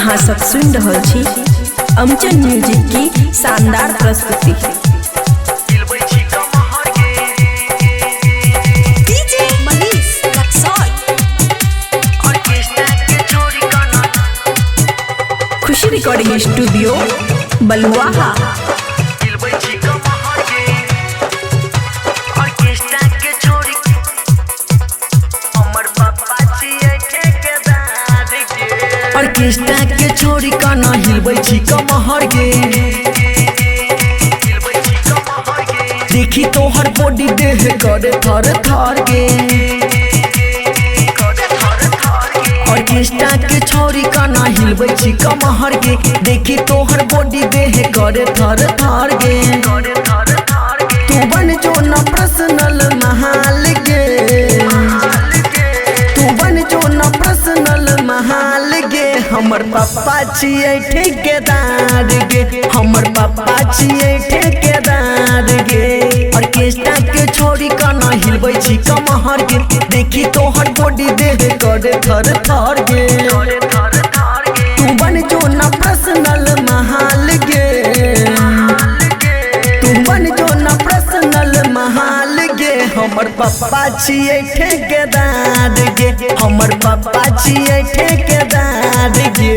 अहाँ सब सुन रहल छी अमचन म्यूजिक की शानदार प्रस्तुति। खुशी रिकॉर्डिंग स्टूडियो बलुआहा। ऑर्केस्ट्रा के छोड़ी काना हिलबै छी कमहर गे, देखी तोहर बॉडी देह करे थर थर गे। ऑर्केस्ट्रा के छोड़ी काना हिलबै छी कमहर गे, देखी तोहर बॉडी देह करे थर थर गे। तू बन जो न पर्सनल महाल गे, तू बन जो न पर्सनल महाल गे। हमर पापा छियै ठेकेदार गे, हमर पापा छियै ठेकेदार गे। ऑर्केस्ट्रा के छोड़ी काना हिलबै छी कमहर गे, देखी तोहर बॉडी देह करे थर थर गे। तू बन जो न पर्सनल महाल गे, तू बन जो न पर्सनल महाल गे। हमर पापा छियै ठेकेदार गे, हमर पापा छियै ठेकेदार गे।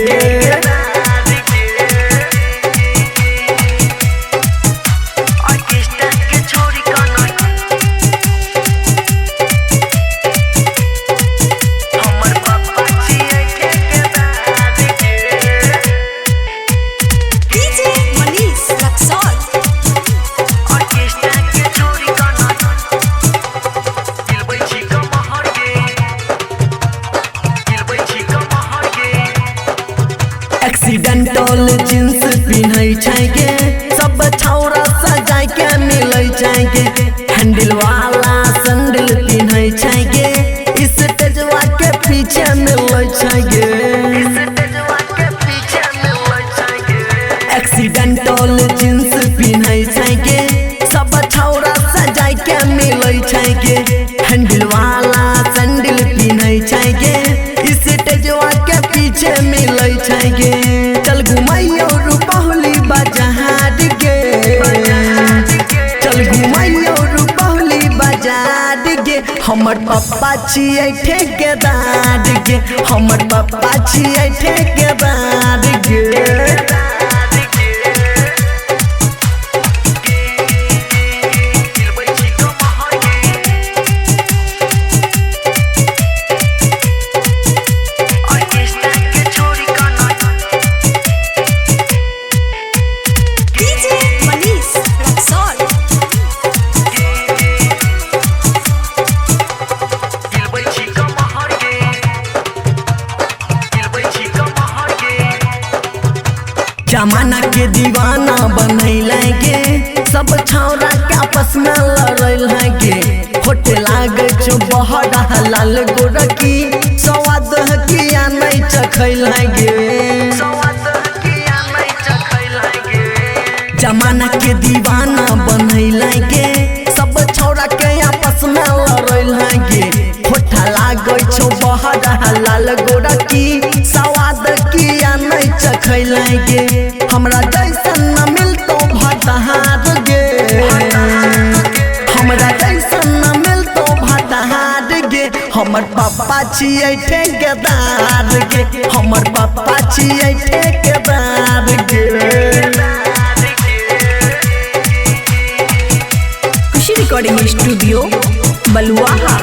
एक्सीडेंटल जींस पिन्है छै गे, सब छौरा सजाय के मिलै छै गे। हैंडल वाला सैंडल पिन्है छै गे, स्टेजवा के पीछे मिलै छै गे। एक्सीडेंटल जींस पिन्है छै गे, सब छौरा सजाय के मिलै छै गे। हैंडल वाला सैंडल पिन्है छै गे, स्टेजवा के पीछे मिलै छै गे। चल घुमाइयो रुपौली बाजार गे, चल घुमाइयो रुपौली बाजार गे। हमर पापा छियै ठेकेदार गे, हमर पापा छियै ठेकेदार गे। जमाना के दीवाना बनैले गे, सब छौरा के आपस में लड़ै गे। होटे लागे छो बहरा लाल गोरकी, स्वाद किया नहीं चखैल गे। जमाना के दीवाना बनैले गे, सब छौरा के आपस में लड़ै गे। होठा लागे छो बहरा लाल गोरकी, स्वाद किया नहीं चखैल गे। हमरा जैसन न मिलतो भटहार गे, हमरा जैसन न मिलतो भटहार गे। हमर पापा छियै ठेकेदार गे, हमर पापा छियै ठेकेदार गे। खुशी रिकॉर्डिंग स्टूडियो बलुआहा।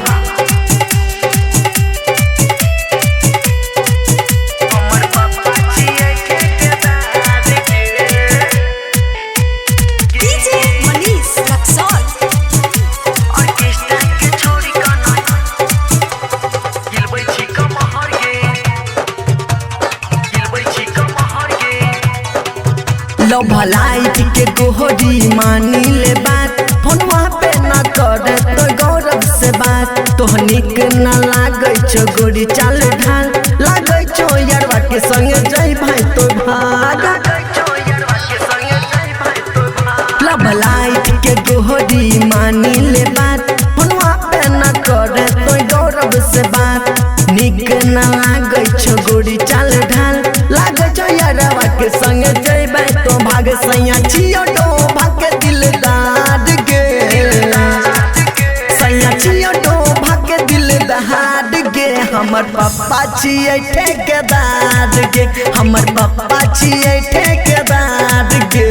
लो भलाई के गोहरी मानी ले बात, फोनवा पे न करे तो गौरव से बात। तोहनिक न लागे छो गोरी चाल ढाल, लागे छो यारवा के संग जाई भाई तो भाग। लो भलाई के गोहरी मानी ले बात, फोनवा पे न करे तो गौरव से बात। निक न लागे छो गोरी चाल ढाल, लागे छो हमर पप्पा छियै ठेकेदार गे, हमर पप्पा छियै ठेकेदार गे।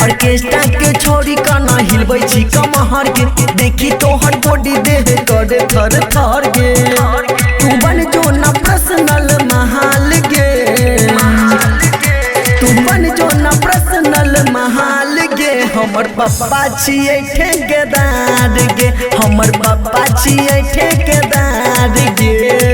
ऑर्केस्ट्रा के छोड़ी काना हिलबै छी कमहर गे, देखी तोहर बॉडी देह करे थर थर गे। तू बन जो ना पर्सनल महाल गे, तू बन जो ना पर्सनल महाल गे। हमर पप्पा छियै ठेकेदार गे, हमर पप्पा छियै ठेकेदार गे।